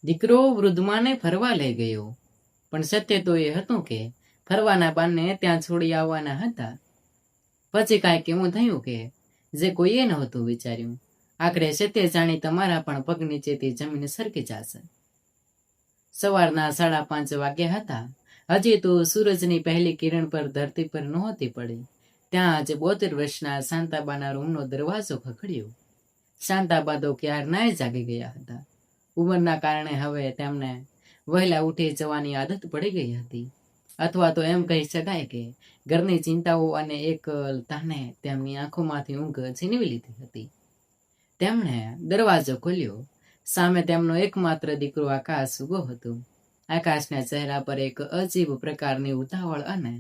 દીકરો વૃદ્ધમાને ફરવા લઈ ગયો, પણ સત્ય તો એ હતું કે ફરવાના બાને ત્યાં છોડી આવવાના હતા. પછી કાંઈક એવું થયું કે જે કોઈએ નહોતું વિચાર્યું. આખરે સત્ય જાણી તમારા પણ પગ નીચેથી જમીન સરકી જશે. સવારના 5:30 વાગ્યા હતા. હજી તો સૂરજની પહેલી કિરણ પર ધરતી પર નહોતી પડી. ત્યાં જ 72 વર્ષના શાંતાબાના રૂમનો દરવાજો ખખડ્યો. શાંતાબા તો ક્યારનાય જાગી ગયા હતા. ઉંમરના કારણે હવે તેમને વહેલા ઉઠી જવાની આદત પડી ગઈ હતી, અથવા તો એમ કહી શકાય કે ઘરની ચિંતાઓ અને એકલતાને તેમની આંખોમાંથી ઊંઘ છીનવી લીધી હતી. તેમણે દરવાજો ખોલ્યો. સામે તેમનો એકમાત્ર દીકરો આકાશ ઊભો હતો. આકાશના ચહેરા પર એક અજીબ પ્રકારની ઉતાવળ અને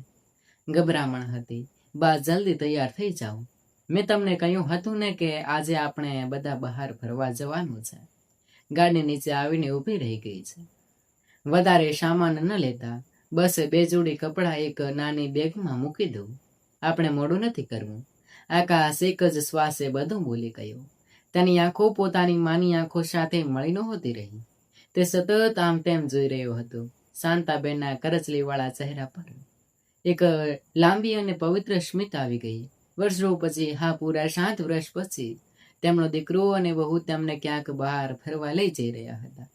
ગભરામણ હતી. બા, જલ્દી તૈયાર થઈ જાઓ. મેં તમને કહ્યું હતું ને કે આજે આપણે બધા બહાર ફરવા જવાનું છે. ગાડી નીચે આવીને ઊભી રહી ગઈ છે. વધારે સામાન ન લેતા, બસ 2 જોડી કપડાં એક નાની બેગમાં મૂકી દઉં. આપણે મોડું નથી કરવું. આકાશ એક જ શ્વાસે બધું બોલી ગયો. તેની આંખો પોતાની માની આંખો સાથે મળી નહોતી રહી. તે સતત આમ તેમ જોઈ રહ્યો હતો. શાંતાબેનના કરચલીવાળા ચહેરા પર એક લાંબી અને પવિત્ર સ્મિત આવી ગઈ. વર્ષો પછી, પૂરા 7 વર્ષ પછી તેમનો દીકરો અને વહુ તેમને ક્યાંક બહાર ફરવા લઈ જઈ રહ્યા હતા.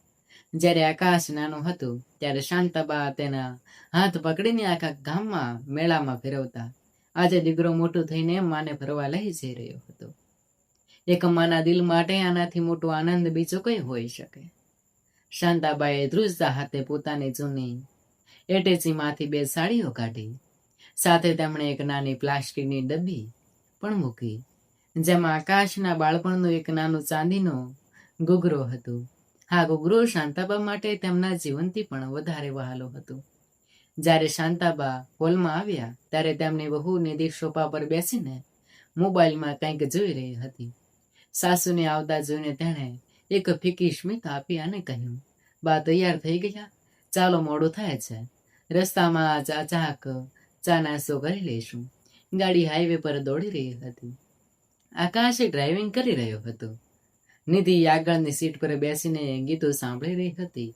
જ્યારે આકાશ નાનો હતો ત્યારે શાંતાબા તેના હાથ પકડીને આખા ગામમાં મેળામાં ફેરવતા. આજે દીકરો મોટો થઈને માને ફરવા લઈ જઈ રહ્યો હતો. એક માના દિલ માટે આનાથી મોટો આનંદ બીજો કઈ હોઈ શકે? શાંતાબાએ ધ્રુજતા હાથે પોતાની જૂની એટેચીમાંથી 2 સાડીઓ કાઢી. સાથે તેમણે એક નાની પ્લાસ્ટિકની ડબ્બી પણ મૂકી, જેમાં આકાશના બાળપણનો એક નાનો ચાંદીનો ઘૂઘરો હતો. ઘૂઘરો શાંતાબા માટે તેમના જીવનથી પણ વધારે વહાલો હતો. જ્યારે શાંતાબા હોલમાં આવ્યા ત્યારે તેમની વહુ નિધિ સોફા પર બેસીને મોબાઈલમાં કંઈક જોઈ રહી હતી. સાસુને આવતા જોઈને તેણે એક ફીકી સ્મિત આપી અને કહ્યું, બા તૈયાર થઈ ગયા? ચાલો, મોડું થાય છે. રસ્તામાં ચાક ચા નાસ્તો કરી લઈશું. ગાડી હાઈવે પર દોડી રહી હતી. આકાશ ડ્રાઇવિંગ કરી રહ્યો હતો. નિધિ આગળની સીટ પર બેસીને ગીતો સાંભળી રહી હતી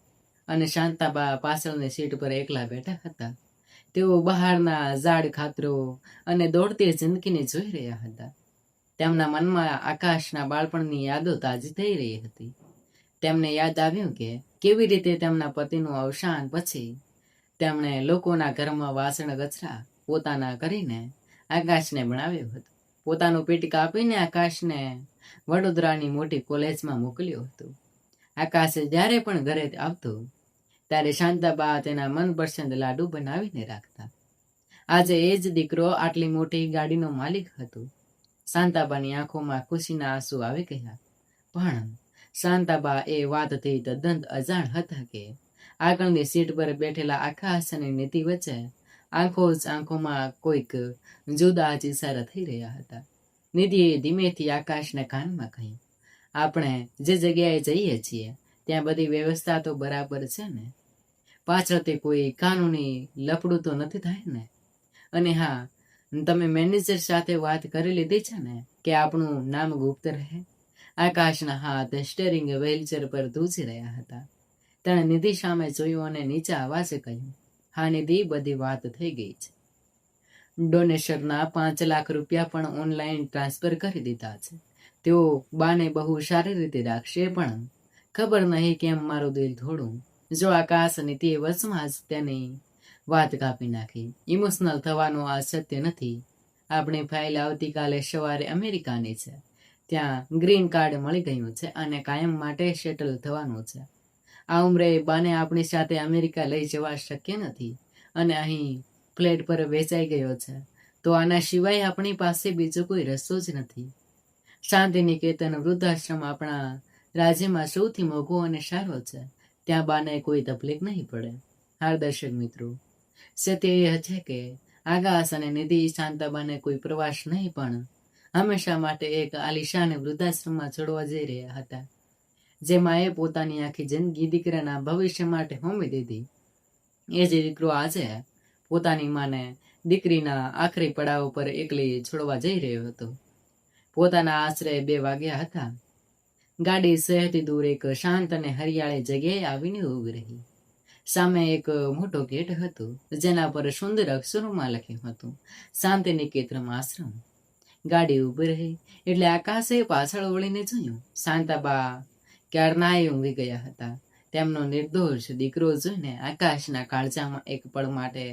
અને શાંતાબા પાછળની સીટ પર એકલા બેઠા હતા. તેઓ બહારના ઝાડ ખાતરો અને દોડતી જિંદગીને જોઈ રહ્યા હતા. તેમના મનમાં આકાશના બાળપણની યાદો તાજી થઈ રહી હતી. તેમને યાદ આવ્યું કે કેવી રીતે તેમના પતિનું અવસાન પછી તેમણે લોકોના ઘરમાં વાસણ કચરા પોતાના કરીને આકાશને ભણાવ્યો હતો. પોતાનું પેટ કાપીને આકાશને વડોદરાની મોટી કોલેજમાં મોકલ્યો હતો. આકાશ જ્યારે પણ ઘરે આવતો ત્યારે શાંતાબા તેના મનપસંદ લાડુ બનાવીને રાખતા. આજે એ જ દીકરો આટલી મોટી ગાડીનો માલિક હતો. શાંતાબાની આંખોમાં ખુશીના આંસુ આવી ગયા. પણ શાંતાબા એ વાતથી તદ્દન અજાણ હતા કે આગળની સીટ પર બેઠેલા આકાશ અને નિધિ વચ્ચે આંખોમાં કોઈક જુદા જ ઇશારા થઈ રહ્યા હતા. નિધિએ ધીમેથી આકાશના કાનમાં કહ્યું, આપણે જે જગ્યાએ જઈએ છીએ ત્યાં બધી વ્યવસ્થા તો બરાબર છે ને? પાછળથી કોઈ કાનૂની લફડું તો નથી થાય ને? અને તમે મેનેજર સાથે વાત કરી લીધી છે ને કે આપણું નામ ગુપ્ત રહે? આકાશના હાથ સ્ટીયરિંગ વ્હીલચેર પર ધ્રુજી રહ્યા હતા. તેણે નિધિ સામે જોયું અને નીચા અવાજે કહ્યું, નિધિ, બધી વાત થઈ ગઈ છે. ડોનેશનના 5 લાખ રૂપિયા પણ ઓનલાઈન ટ્રાન્સફર કરી દીધા છે. તેઓ બાને બહુ સારી રીતે રાખશે, પણ ખબર નહીં કેમ મારું દિલ થોડું. જો આકાશ નીતિએ વચમાં જ તેની વાત કાપી નાખી. ઇમોશનલ થવાનું આ સત્ય નથી. આપણી ફાઇલ આવતીકાલે સવારે અમેરિકાની છે. ત્યાં ગ્રીન કાર્ડ મળી ગયું છે અને કાયમ માટે સેટલ થવાનું છે. આ ઉંમરે બાને આપણી સાથે અમેરિકા લઈ જવા શક્ય નથી અને અહીં ફ્લેટ પર વેચાઈ ગયો છે તો આના સિવાય આપણી પાસે બીજો કોઈ રસ્તો જ નથી. શાંતિનિકેતન વૃદ્ધાશ્રમ આપણા રાજ્યમાં સૌથી મોંઘો અને સારો છે. ત્યાં બાને કોઈ તકલીફ નહીં પડે. દર્શક મિત્રો, સત્ય એ છે કે આકાશ અને નિધિ શાંતાબાને કોઈ પ્રવાસ નહીં પણ હંમેશા માટે એક આલિશાન વૃદ્ધાશ્રમમાં છોડવા જઈ રહ્યા હતા. જેમાં એ પોતાની આખી જિંદગી દીકરાના ભવિષ્ય માટે હોમી દીધી. એ જ દીકરો આજે પોતાની માને દીકરીના આખરી પડાવ પર એકલી છોડવા જઈ રહ્યો હતો. પોતાના આશરે 2 વાગ્યા હતા ગાડી સહેથી દૂર એક શાંત અને હરિયાળી જગ્યાએ આવીને ઊભી રહી. સામે એક મોટો ગેટ હતો, જેના પર સુંદર અક્ષરોમાં લખ્યું હતું, શાંતિ નિકેતન આશ્રમ. ગાડી ઊભી રહી એટલે આકાશે પાછળ વળીને જોયું. શાંતાબા ક્યારના ઊંઘી ગયા હતા. તેમનો નિર્દોષ દીકરો જોઈને આકાશના કાળજામાં એક પળ માટે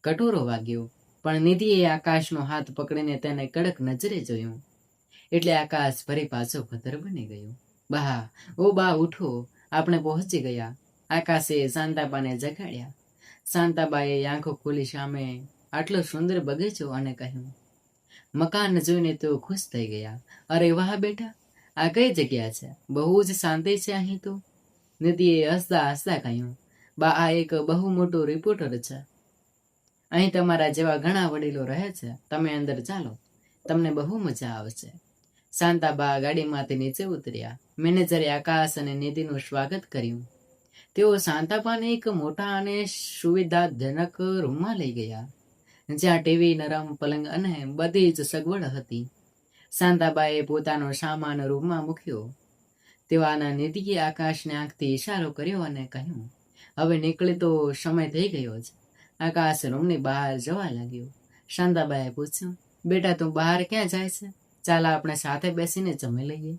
કટોરો વાગ્યો. પણ નિધિએ આકાશનો હાથ પકડીને તેને કડક નજરે જોયું એટલે આકાશ ફરી પાછો ભદ્ર બની ગયો. બા, ઓ બા, ઉઠો, આપણે પહોંચી ગયા. આકાશે શાંતાબાને જગાડ્યા. શાંતાબાએ આંખો ખોલી સામે આટલો સુંદર બગીચો અને કહ્યું. મકાન જોઈને તો ખુશ થઈ ગયા. અરે વાહ બેટા, આ કઈ જગ્યા છે? બહુ જ શાંતિ છે અહીં તો. નિધિએ હસતા હસતા કહ્યું. બા, આ એક બહુ મોટું રિપોર્ટર છે. અહીં તમારા જેવા ઘણા વડીલો રહે છે. તમે અંદર ચાલો, તમને બહુ મજા આવશે. શાંતાબા ગાડીમાંથી નીચે ઉતર્યા. મેનેજરે આકાશ અને નિધિનું સ્વાગત કર્યું. તેઓ શાંતાબાને એક મોટા અને સુવિધાજનક રૂમમાં લઈ ગયા, જ્યાં ટીવી, નરમ પલંગ અને બધી જ સગવડ હતી. શાંતાબાએ પોતાનો સામાન રૂમમાં મૂક્યો. તેવાના નિધિએ આકાશને આંખથી ઇશારો કર્યો અને કહ્યું, હવે નીકળી તો સમય થઈ ગયો છે. આકાશ રૂમની બહાર જવા લાગ્યો. શાંતાબાએ પૂછ્યું, બેટા, તું બહાર ક્યાં જાય છે? ચાલ, આપણે સાથે બેસીને જમી લઈએ.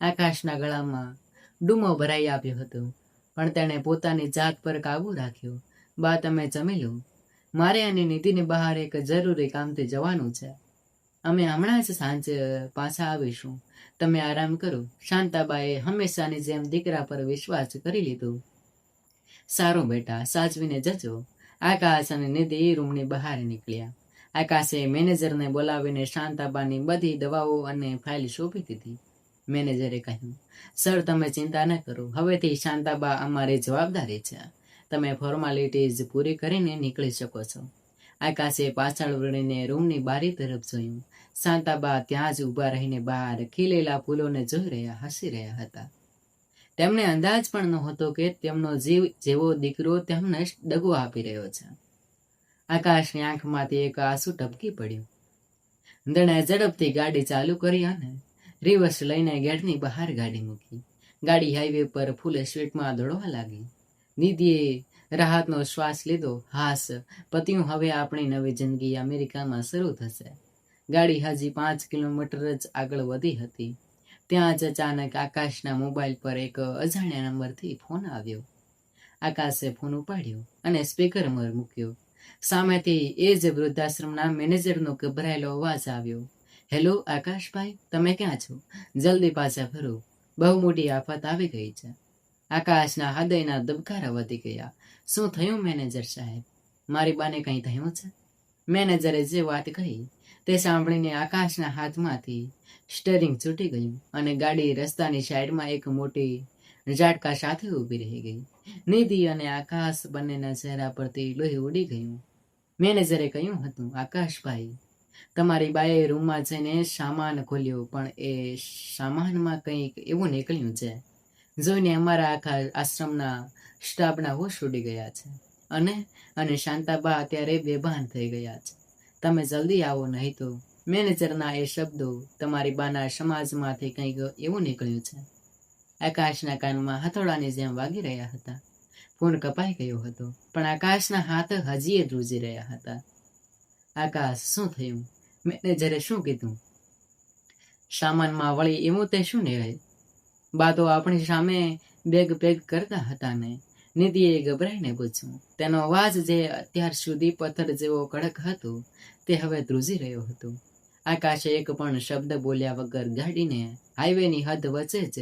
આકાશના ગળામાં ડૂમો ભરાઈ આવ્યો હતો, પણ તેણે પોતાની જાત પર કાબુ રાખ્યો. બા, તમે જમી લો. મારે અને નિધિને બહાર એક જરૂરી કામથી જવાનું છે. અમે હમણાં જ સાંજે પાછા આવીશું. તમે આરામ કરો. શાંતાબાએ હંમેશાની જેમ દીકરા પર વિશ્વાસ કરી લીધો. સારું બેટા, સાચવીને જજો. આકાશ અને નિધિ રૂમની બહાર નીકળ્યા. આકાશે મેનેજરને બોલાવીને શાંતાબાની બધી દવાઓ અને ફાઇલ સોંપી દીધી. મેનેજરે કહ્યું, સર, તમે ચિંતા ન કરો. હવેથી શાંતાબા અમારી જવાબદારી છે. તમે ફોર્માલિટીઝ પૂરી કરીને નીકળી શકો છો. આકાશે પાછળ વળીને રૂમની બારી તરફ જોયું. શાંતાબા ત્યાં જ ઊભા રહીને બહાર ખીલેલા ફૂલોને જોઈ રહ્યા, હસી રહ્યા હતા. તેમને અંદાજ પણ નહોતો કે તેમનો જીવ જેવો દીકરો તેમને દગો આપી રહ્યો છે. આકાશની આંખમાંથી એક આંસુ ટપકી પડ્યું. તેણે ઝડપથી ગાડી ચાલુ કરી અને રિવર્સ લઈને ગેટની બહાર ગાડી મૂકી. ગાડી હાઈવે પર ફૂલ સ્પીડમાં દોડવા લાગી. નિધિએ રાહતનો શ્વાસ લીધો. હાસ, પત્યું, હવે આપણી નવી જિંદગી અમેરિકામાં શરૂ થશે. ગાડી હજી 5 કિલોમીટર જ આગળ વધી હતી. ત્યાં જ અચાનક આકાશના મોબાઈલ પર એક અજાણ્યા નંબરથી ફોન આવ્યો. આકાશે ફોન ઉપાડ્યો અને સ્પીકર પર મૂક્યો. સામેથી એ જ વૃદ્ધાશ્રમના મેનેજરનો ગભરાયેલો અવાજ આવ્યો. હેલો આકાશભાઈ, તમે ક્યાં છો? જલ્દી પાછા ફરો, બહુ મોટી આફત આવી ગઈ છે. આકાશના હૃદયના ધબકારા વધી ગયા. શું થયું મેનેજર સાહેબ? મારી બાને કંઈ થયું છે? મેનેજરે જે વાત કહી તે સાંભળીને આકાશના હાથમાંથી સ્ટીયરિંગ છૂટી ગયું અને ગાડી રસ્તાની સાઈડમાં એક મોટી ઝાટકા સાથે ઊભી રહી ગઈ. નિધિ અને આકાશ બંનેના ચહેરા પરથી લોહી ઉડી ગયું. મેનેજરે કહ્યું હતું, આકાશભાઈ, તમારી બાએ રૂમમાં જઈને સામાન ખોલ્યો, પણ એ સામાનમાં કંઈક એવું નીકળ્યું છે જોઈને અમારા આખા આશ્રમના સ્ટાફના હોશ ઉડી ગયા છે. અને શાંતાબા અત્યારે બેભાન થઈ ગયા છે. તમે જલ્દી આવો, નહીં તો. મેનેજરના એ શબ્દો તમારી બાના સમાજમાંથી કંઈક એવું નીકળ્યું છે. આકાશના કાનમાં હથોડાની જેમ વાગી રહ્યા હતા. ફોન કપાઈ ગયો હતો, પણ આકાશના હાથ હજી ધ્રુજી રહ્યા હતા. આકાશ, શું થયું? મેનેજરે શું કીધું? સામાનમાં વળી એવું તે શું નીકળે? બા તો આપણી સામે બેગ પેક કરતા હતા ને? નિધિએ ગભરાઈને પૂછ્યું. તેનો અવાજ જે અત્યાર સુધી પથ્થર જેવો કડક હતો તે હવે ધ્રુજી રહ્યો હતો. આકાશે એક પણ શબ્દ બોલ્યા વગર ગાડીને હાઈવેની હદ વચ્ચે જ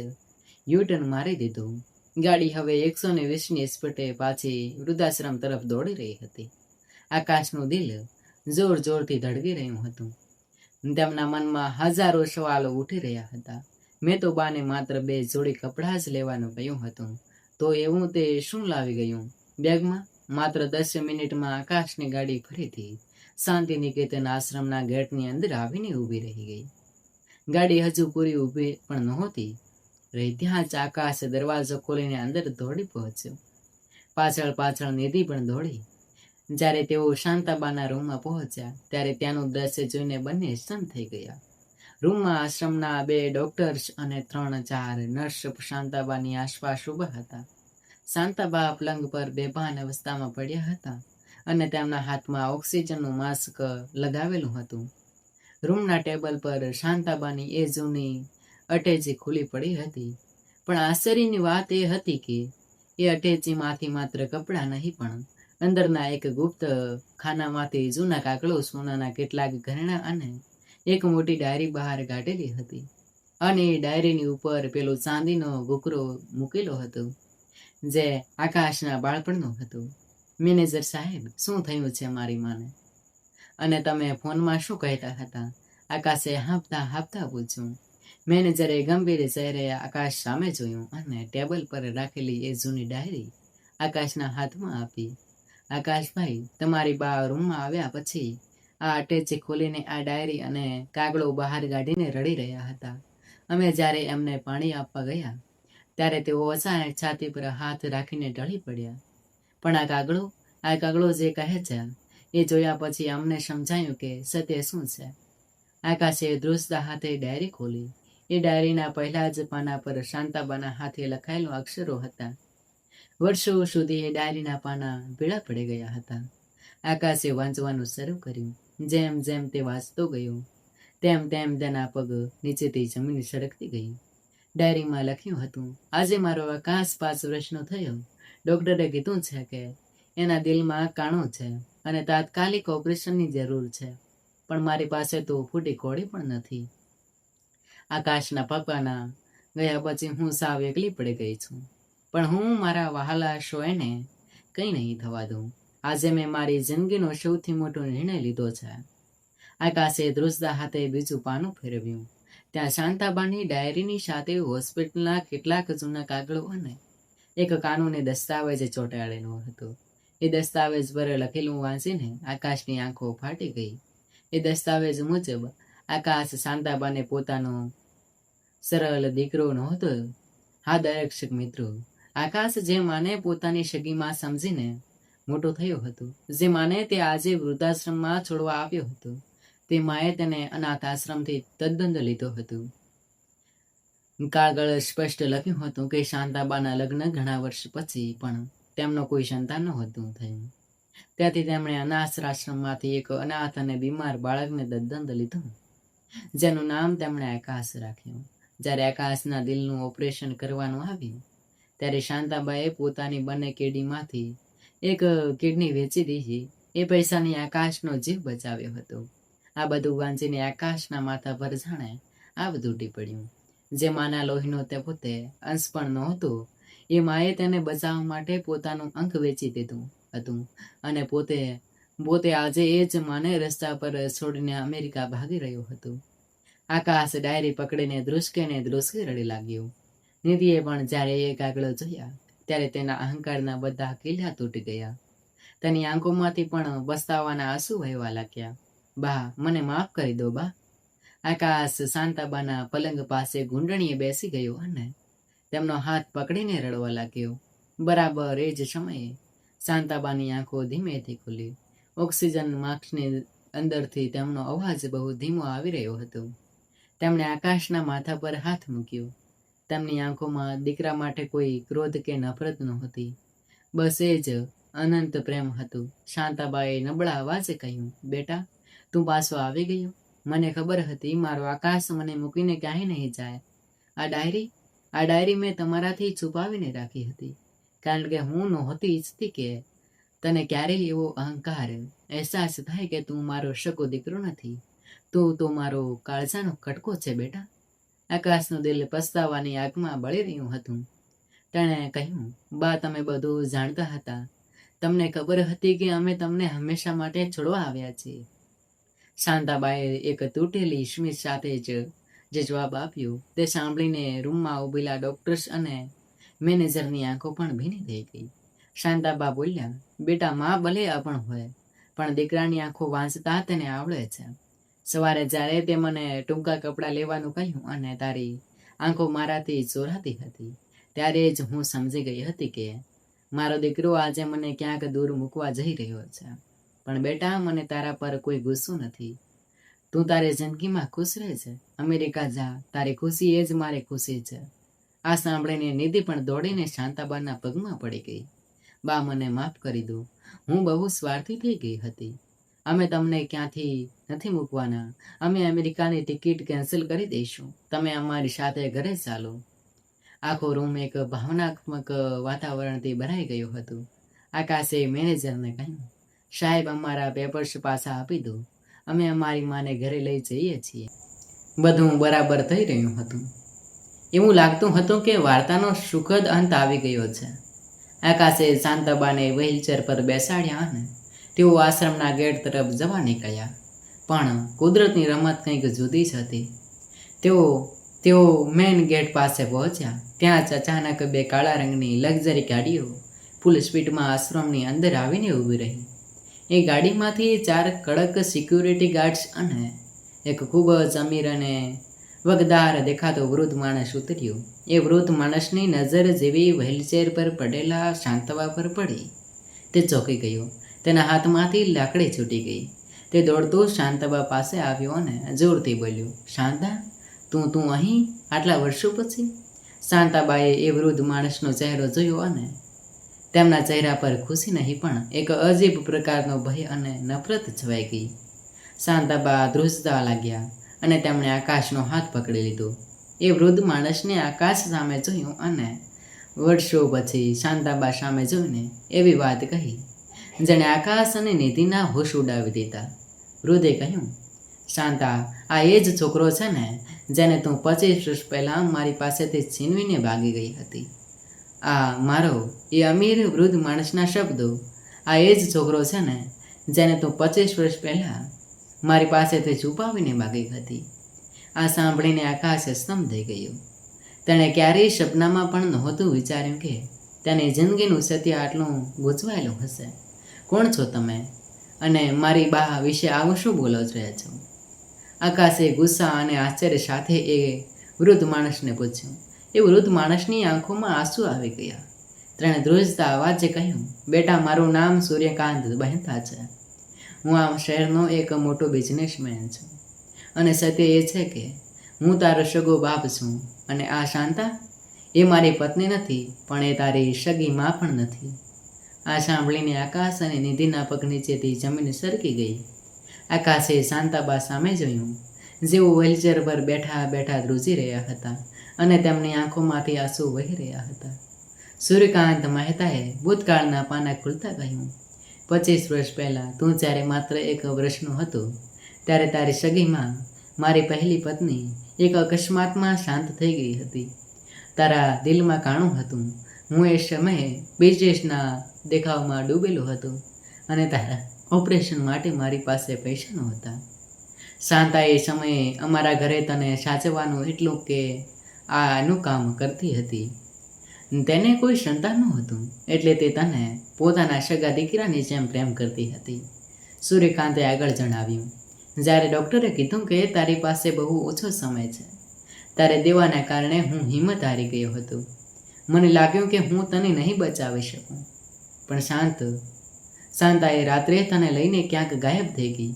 યુટર્ન મારી દીધું. ગાડી હવે 120ની સ્પીડે પાછી વૃદ્ધાશ્રમ તરફ દોડી રહી હતી. આકાશનું દિલ જોર જોરથી ધડકી રહ્યું હતું. તેમના મનમાં હજારો સવાલો ઉઠી રહ્યા હતા. મેં તો બાને માત્ર 2 જોડી કપડાં જ લેવાનું કહ્યું હતું, તો એવું તે શું લાવી ગયું બેગમાં? માત્ર 10 મિનિટમાં આકાશની ગાડી ફરીથી શાંતિ નિકેતન આશ્રમના ગેટની અંદર આવીને ઊભી રહી ગઈ. ગાડી હજુ પૂરી ઊભી પણ નહોતી રહી ત્યાં જ આકાશ દરવાજો ખોલીને અંદર દોડી પહોંચ્યો. પાછળ પાછળ નિધિ પણ દોડી. જ્યારે તેઓ શાંતાબાના રૂમમાં પહોંચ્યા ત્યારે ત્યાંનું દ્રશ્ય જોઈને બંને સ્તન થઈ ગયા. રૂમમાં આશ્રમના 2 ડોક્ટર્સ અને 3-4 નર્સ શાંતાબાની આસપાસ ઊભા હતા. શાંતાબા પલંગ પર બેભાન અવસ્થામાં પડ્યા હતા અને તેમના હાથમાં ઓક્સિજનનું માસ્ક લગાવેલું હતું. રૂમના ટેબલ પર શાંતાબાની એ જૂની અટેચી ખુલ્લી પડી હતી. પણ આશ્ચર્યની વાત એ હતી કે એ અટેચીમાંથી માત્ર કપડાં નહીં, પણ અંદરના એક ગુપ્ત ખાનામાંથી જૂના કાગળો, સોનાના કેટલાક ઘરેણાં અને એક મોટી ડાયરી બહાર કાઢેલી હતી. અને એ ડાયરીની ઉપર પેલો ચાંદીનો ઘૂઘરો મૂકેલો હતો જે આકાશના બાળપણનું હતું. મેનેજર સાહેબ, શું થયું છે મારી માને? અને તમે ફોનમાં શું કહેતા હતા? આકાશે હાંફતા હાંફતા પૂછ્યું. મેનેજરે ગંભીર ચહેરે આકાશ સામે જોયું અને ટેબલ પર રાખેલી એ જૂની ડાયરી આકાશના હાથમાં આપી. આકાશભાઈ, તમારી બા રૂમમાં આવ્યા પછી આ અટેચી ખોલીને આ ડાયરી અને કાગળો બહાર કાઢીને રડી રહ્યા હતા. અમે જ્યારે એમને પાણી આપવા ગયા ત્યારે તેઓ અચાનક છાતી પર હાથ રાખીને ઢળી પડ્યા. પણ આ કાગળો જે કહે છે એ જોયા પછી અમને સમજાયું કે સત્ય શું છે. આકાશે ધ્રુજતા હાથે ડાયરી ખોલી. એ ડાયરીના પહેલા જ પાના પર શાંતાબાના હાથે લખાયેલા અક્ષરો હતા. વર્ષો સુધી એ ડાયરીના પાના પીળા પડી ગયા હતા. આકાશે વાંચવાનું શરૂ કર્યું. જેમ જેમ તે વાંચતો ગયો તેમ તેમ તેના પગ નીચેથી જમીન સરકતી ગઈ. ડાયરીમાં લખ્યું હતું, આજે મારો આકાશ 5 વર્ષનો થયો. ડોક્ટરે કીધું છે કે એના દિલમાં કાણો છે અને તાત્કાલિક ઓપરેશનની જરૂર છે, પણ મારી પાસે તો ફૂટી કોડી પણ નથી. આકાશના પપ્પાના ગયા પછી હું સાવ એકલી પડી ગઈ છું, પણ હું મારા વહાલા શોએને કંઈ નહીં થવા દઉં. આજે મેં મારી જિંદગીનો સૌથી મોટો નિર્ણય લીધો છે. આકાશે ધ્રુજતા હાથે બીજું પાનું ફેરવ્યું. ત્યાં શાંતાબાની ડાયરીની સાથે હોસ્પિટલના કેટલાક જૂના કાગળો અને એક કાનૂની દસ્તાવેજ ચોંટાડેલો હતો. એ દસ્તાવેજ પર લખેલું વાંચીને આકાશની આંખો ફાટી ગઈ. એ દસ્તાવેજ મુજબ આકાશ શાંતાબાને પોતાનો સરળ દીકરો નહોતો. હા દર્શક મિત્રો, આકાશ જે માને પોતાની સગીમાં સમજીને મોટો થયો હતો, જે માને તે આજે વૃદ્ધાશ્રમમાં છોડવા આવ્યો હતો, તે માએ તેને અનાથ આશ્રમથી તદ્દન લીધો હતો. કાગળ સ્પષ્ટ લખ્યું હતું કે શાંતાબાના લગ્ન ઘણા વર્ષ પછી પણ તેમનો કોઈ સંતાન નહોતું થયું. ત્યાંથી તેમણે અનાથ આશ્રમમાંથી એક અનાથ અને બીમાર બાળકને તદ્દન લીધું, જેનું નામ તેમણે આકાશ રાખ્યું. જ્યારે આકાશના દિલનું ઓપરેશન કરવાનું આવ્યું ત્યારે શાંતાબાએ પોતાની બંને કિડનીમાંથી એક કિડની વેચી દીધી. એ પૈસાની આકાશનો જીવ બચાવ્યો હતો. આ બધું વાંચીને આકાશના માથા પર જાણે આવ તૂટી પડ્યું. જે માના લોહીનો તે પોતે અંશ પણ નહોતો, એ માએ તેને બચાવવા માટે પોતાનું અંગ વેચી દીધું હતું અને પોતે આજે એ જ માને રસ્તા પર છોડીને અમેરિકા ભાગી રહ્યો હતો. આકાશ ડાયરી પકડીને ધ્રુસકે રડી લાગ્યો. નિધિએ પણ જ્યારે એ કાગળો જોયા ત્યારે તેના અહંકારના બધા કિલ્લા તૂટી ગયા. તેની આંખોમાંથી પણ પસ્તાવાના આંસુ વહેવા લાગ્યા. બા, મને માફ કરી દો બા. આકાશ શાંતાબાના પલંગ પાસે ઘૂંટણીએ બેસી ગયો અને તેમનો હાથ પકડીને રડવા લાગ્યો. બરાબર એ જ સમયે શાંતાબાની આંખો ધીમેથી ખુલી. ઓક્સિજન માસ્કની અંદરથી તેમનો અવાજ બહુ ધીમો આવી રહ્યો હતો. તેમણે આકાશના માથા પર હાથ મૂક્યો. તેમની આંખોમાં દીકરા માટે કોઈ ક્રોધ કે નફરત નહોતી, બસ એ જ અનંત પ્રેમ હતું. શાંતાબાએ નબળા અવાજે કહ્યું, બેટા, તું પાછો આવી ગયો. મને ખબર હતી મારો આકાશ મને મૂકીને ક્યાંય નહીં જાય. આ ડાયરી મેં તમારાથી છુપાવીને રાખી હતી, કારણ કે હું નહોતી ઈચ્છતી કે તને ક્યારેય એવો અહેસાસ થાય કે તું મારો સગો દીકરો નથી. તું તો મારો કાળજાનો કટકો છે બેટા. આકાશનું દિલ પસ્તાવાની આગમાં બળી રહ્યું હતું. તેણે કહ્યું, બા, તમે બધું જાણતા હતા. તમને ખબર હતી કે અમે તમને હંમેશા માટે છોડવા આવ્યા છીએ. શાંતાબાએ એક તૂટેલી સ્મિત સાથે જે જવાબ આપ્યો તે સાંભળીને રૂમમાં ઉભેલા ડોક્ટર્સ અને મેનેજરની આંખો પણ ભીની થઈ ગઈ. શાંતાબા બોલ્યા, બેટા, માં ભલે અપણ હોય પણ દીકરાની આંખો વાંચતા તેને આવડે છે. સવારે જ્યારે તે મને ટૂંકા કપડાં લેવાનું કહ્યું અને તારી આંખો મારાથી ચોરાતી હતી ત્યારે જ હું સમજી ગઈ હતી કે મારો દીકરો આજે મને ક્યાંક દૂર મૂકવા જઈ રહ્યો છે. પણ બેટા, મને તારા પર કોઈ ગુસ્સો નથી. તું તારી જિંદગીમાં ખુશ રહે છે, અમેરિકા જા, તારી ખુશી એ જ મારી ખુશી છે. આ સાંભળીને નિધિ પણ દોડીને શાંતાબાના પગમાં પડી ગઈ. બા, મને માફ કરી દો, હું બહુ સ્વાર્થી થઈ ગઈ હતી. અમે તમને ક્યાંથી નથી મૂકવાના. અમે અમેરિકાની ટિકિટ કેન્સલ કરી દઈશું. તમે અમારી સાથે ઘરે ચાલો. આખો રૂમ એક ભાવનાત્મક વાતાવરણથી ભરાઈ ગયો હતો. આકાશે મેનેજરને કહ્યું, સાહેબ, અમારા પેપર્સ પાછા આપી દો. અમે અમારી માને ઘરે લઈ જઈએ છીએ. બધું બરાબર થઈ રહ્યું હતું. એવું લાગતું હતું કે વાર્તાનો સુખદ અંત આવી ગયો છે. આકાશે શાંતાબાને વ્હીલચેર પર બેસાડ્યા અને તેઓ આશ્રમના ગેટ તરફ જવા નીકળ્યા. પણ કુદરતની રમત કંઈક જુદી જ હતી. તેઓ મેઇન ગેટ પાસે પહોંચ્યા. ત્યાં જ અચાનક બે કાળા રંગની લક્ઝરી ગાડીઓ ફૂલ સ્પીડમાં આશ્રમની અંદર આવીને ઊભી રહી. એ ગાડીમાંથી 4 કડક સિક્યુરિટી ગાર્ડ્સ અને એક ખૂબ જ અમીર અને વગદાર દેખાતો વૃદ્ધ માણસ ઉતર્યો. એ વૃદ્ધ માણસની નજર જેવી વ્હીલચેર પર પડેલા શાંતબા પર પડી, તે ચોંકી ગયો. તેના હાથમાંથી લાકડી છૂટી ગઈ. તે દોડતો શાંતબા પાસે આવ્યો અને જોરથી બોલ્યો, શાંતા, તું અહીં આટલા વર્ષો પછી? શાંતાબાએ એ વૃદ્ધ માણસનો ચહેરો જોયો અને તેમના ચહેરા પર ખુશી નહીં પણ એક અજીબ પ્રકારનો ભય અને નફરત છવાઈ ગઈ. શાંતાબા ધ્રુજતા લાગ્યા અને તેમણે આકાશનો હાથ પકડી લીધો. એ વૃદ્ધ માણસને આકાશ સામે જોયું અને વર્ષો પછી શાંતાબા સામે જોઈને એવી વાત કહી જેણે આકાશ અને નિધિના હોશ ઉડાવી દીધા. વૃદ્ધે કહ્યું, શાંતા, આ એ જ છોકરો છે ને જેને તું 25 વર્ષ પહેલાં મારી પાસેથી છીનવીને ભાગી ગઈ હતી. આ મારો એ અમીર વૃદ્ધ માણસના શબ્દો. આ એ જ છોકરો છે ને જેને તું 25 વર્ષ પહેલાં મારી પાસેથી છુપાવીને ભાગી હતી. આ સાંભળીને આકાશ સ્તંભ થઈ ગયો. તેણે ક્યારેય સપનામાં પણ નહોતું વિચાર્યું કે તેની જિંદગીનું સત્ય આટલું ગૂંચવાયેલું હશે. કોણ છો તમે? અને મારી બા વિશે આવું શું બોલો જ રહ્યા છો? આકાશે ગુસ્સા અને આશ્ચર્ય સાથે એ વૃદ્ધ માણસને પૂછ્યું. એ વૃદ્ધ માણસની આંખોમાં આંસુ આવી ગયા. તેણે ધ્રુજતા અવાજે કહ્યું, બેટા, મારું નામ સૂર્યકાંત મહેતા છે. હું આ શહેરનો એક મોટો બિઝનેસમેન છું. અને સત્ય એ છે કે હું તારો સગો બાપ છું. અને આ શાંતા, એ મારી પત્ની નથી, પણ એ તારી સગી માં પણ નથી. આ સાંભળીને આકાશ અને નિધિના પગ નીચેથી જમીન સરકી ગઈ. આકાશે શાંતાબા સામે જોયું, જેઓ વ્હીલચેર પર બેઠા બેઠા ધ્રુજી રહ્યા હતા અને તેમની આંખોમાંથી આંસુ વહી રહ્યા હતા. સૂર્યકાંત મહેતાએ ભૂતકાળના પાના ખુલતા કહ્યું, 25 વર્ષ પહેલાં તું જ્યારે માત્ર 1 વર્ષનો હતો ત્યારે તારી સગીમાં મારી પહેલી પત્ની એક અકસ્માતમાં શાંત થઈ ગઈ હતી. તારા દિલમાં કાણું હતું. હું એ સમયે બિઝનેસના દેખાવમાં ડૂબેલો હતો અને તારા ઓપરેશન માટે મારી પાસે પૈસા નહોતા. શાંતા એ સમયે અમારા ઘરે તને સાચવવાનું એટલું કે આનું કામ કરતી હતી. તેને કોઈ સંતાન નહોતું, એટલે તે તને પોતાના સગા દીકરાની જેમ પ્રેમ કરતી હતી. સૂર્યકાંતે આગળ જણાવ્યું, જ્યારે ડૉક્ટરે કીધું કે તારી પાસે બહુ ઓછો સમય છે, તારે દેવાના કારણે હું હિંમત હારી ગયો હતો. મને લાગ્યું કે હું તને નહીં બચાવી શકું. પણ શાંતાએ રાત્રે તને લઈને ક્યાંક ગાયબ થઈ ગઈ.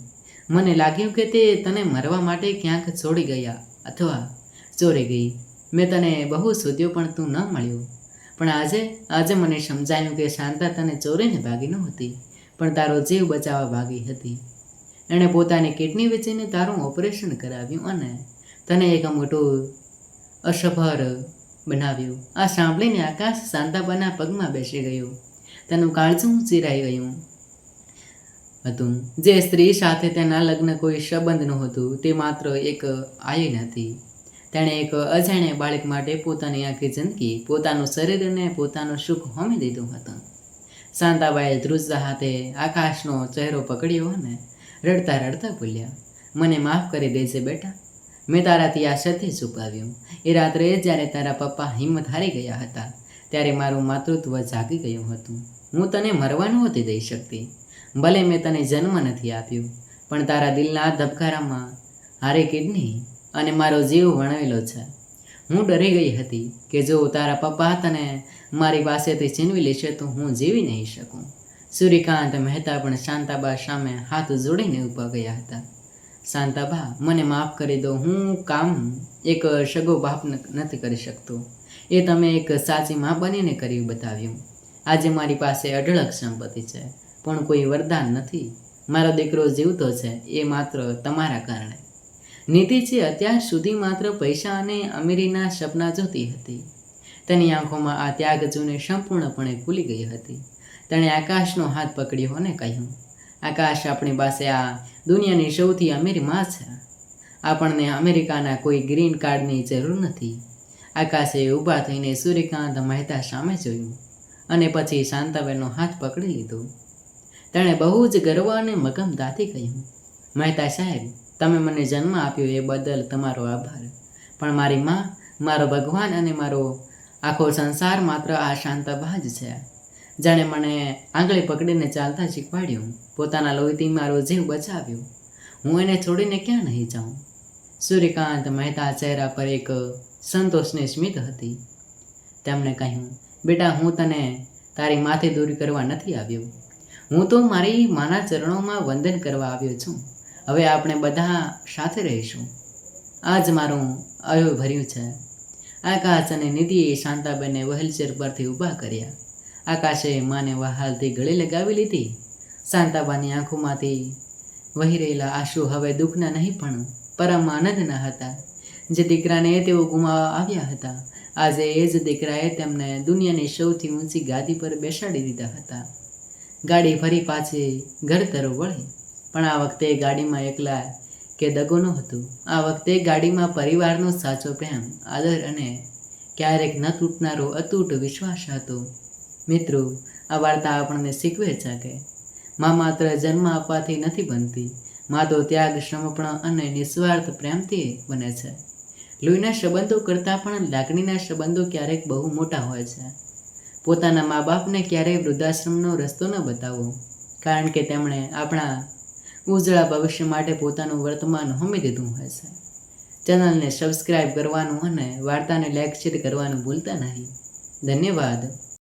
મને લાગ્યું કે તે તને મરવા માટે ક્યાંક છોડી ગયા અથવા ચોરી ગઈ. મેં તને બહુ શોધ્યો પણ તું ન મળ્યો. પણ આજે મને સમજાયું કે શાંતા તને ચોરીને ભાગી નહોતી, પણ તારો જીવ બચાવવા ભાગી હતી. એણે પોતાની કિડની વેચીને તારું ઓપરેશન કરાવ્યું અને તને એક મોટું અસફર બનાવ્યું. આ સાંભળીને આકાશ શાંતાબાના પગમાં બેસી ગયો. તેનું કાળજું ચીરાઈ ગયું હતું. જે સ્ત્રી સાથે તેના લગ્ન કોઈ સંબંધ નહોતું, તે માત્ર એક આયન હતી. તેણે એક અજાણ્યા બાળક માટે પોતાની આખી જિંદગી, પોતાનું શરીર અને પોતાનું સુખ હોમી દીધું હતું. શાંતાબાએ ધ્રુજતા હાથે આકાશનો ચહેરો પકડ્યો અને રડતા રડતા બોલ્યા, મને માફ કરી દેજે બેટા. મેં તારાથી આ સત્ય છુપાવ્યું. એ રાત્રે જ્યારે તારા પપ્પા હિંમત હારી ગયા હતા ત્યારે મારું માતૃત્વ જાગી ગયું હતું. હું તને મરવા નહોતી દઈ શકતી. ભલે મેં તને જન્મ નથી આપ્યો, પણ તારા દિલના ધબકારામાં હારી કિડની અને મારો જીવ વણવેલો છે. હું ડરી ગઈ હતી કે જો તારા પપ્પા તને મારી પાસેથી છીનવી લેશે તો હું જીવી નહીં શકું. સૂર્યકાંત મહેતા પણ શાંતાબા સામે હાથ જોડીને ઊભા ગયા હતા. શાંતાબા, મને માફ કરી દો. હું કામ એક સગો બાપ નથી કરી શકતો. એ તમે એક સાચી માં બનીને કરી બતાવ્યું. આજે મારી પાસે અઢળક સંપત્તિ છે, પણ કોઈ વરદાન નથી. મારો દીકરો જીવતો છે એ માત્ર તમારા કારણે. નીતિજી અત્યાર સુધી માત્ર પૈસા અને અમીરીના સપના જોતી હતી. તેની આંખોમાં આ ત્યાગ જોઈને સંપૂર્ણપણે ખુલી ગઈ હતી. તેણે આકાશનો હાથ પકડ્યો અને કહ્યું, આકાશ, આપણી પાસે આ દુનિયાની સૌથી અમીર માં છે. આપણને અમેરિકાના કોઈ ગ્રીન કાર્ડની જરૂર નથી. આકાશે ઊભા થઈને સૂર્યકાંત મહેતા સામે જોયું અને પછી શાંતાબેનનો હાથ પકડી લીધો. તેણે બહુ જ ગર્વ અને મગમતાથી કહ્યું, મહેતા સાહેબ, તમે મને જન્મ આપ્યો એ બદલ તમારો આભાર. પણ મારી માં, મારો ભગવાન અને મારો આખો સંસાર માત્ર આ શાંતાબા જ છે. જાણે મને આંગળી પકડીને ચાલતા શીખવાડ્યું, પોતાના લોહીથી મારો જીવ બચાવ્યો. હું એને છોડીને ક્યાં નહીં જાઉં. સૂર્યકાંત મહેતા ચહેરા પર એક સંતોષની સ્મિત હતી. તેમણે કહ્યું, બેટા, હું તને તારી માથે દૂર કરવા નથી આવ્યો. હું તો મારી માના ચરણોમાં વંદન કરવા આવ્યો છું. હવે આપણે બધા સાથે રહીશું. આજ મારું અયો ભર્યું છે. આકાશ અને નિધિએ શાંતાબેનને વ્હીલચેર પરથી ઊભા કર્યા. આકાશે માને વહાલથી ગળે લગાવી લીધી. શાંતાબાની આંખોમાંથી વહી રહેલા આંસુ હવે દુઃખના નહીં પણ પરમ આનંદના હતા. જે દીકરાને તેઓ ગુમાવવા આવ્યા હતા, આજે એ જ દીકરાએ તેમને દુનિયાની સૌથી ઊંચી ગાદી પર બેસાડી દીધા હતા. ગાડી ફરી પાછી ઘર તરફ વળી, પણ આ વખતે ગાડીમાં એકલા કે દગો ન હતો. આ વખતે ગાડીમાં પરિવારનો સાચો પ્રેમ, આદર અને ક્યારેક ન તૂટનારો અતૂટ વિશ્વાસ હતો. મિત્રો, આ વાર્તા આપણને શીખવે છે કે માં માત્ર જન્મ આપવાથી નથી બનતી. માં તો ત્યાગ, સમર્પણ અને નિસ્વાર્થ પ્રેમથી બને છે. લોહીના સંબંધો કરતાં પણ લાગણીના સંબંધો ક્યારેક બહુ મોટા હોય છે. પોતાના મા બાપને ક્યારેય વૃદ્ધાશ્રમનો રસ્તો ન બતાવો, કારણ કે તેમણે આપણા ઉજળા ભવિષ્ય માટે પોતાનું વર્તમાન હોમી દીધું હોય છે. ચેનલને સબસ્ક્રાઈબ કરવાનું અને વાર્તાને લાઈક શેર કરવાનું ભૂલતા નહીં. ધન્યવાદ.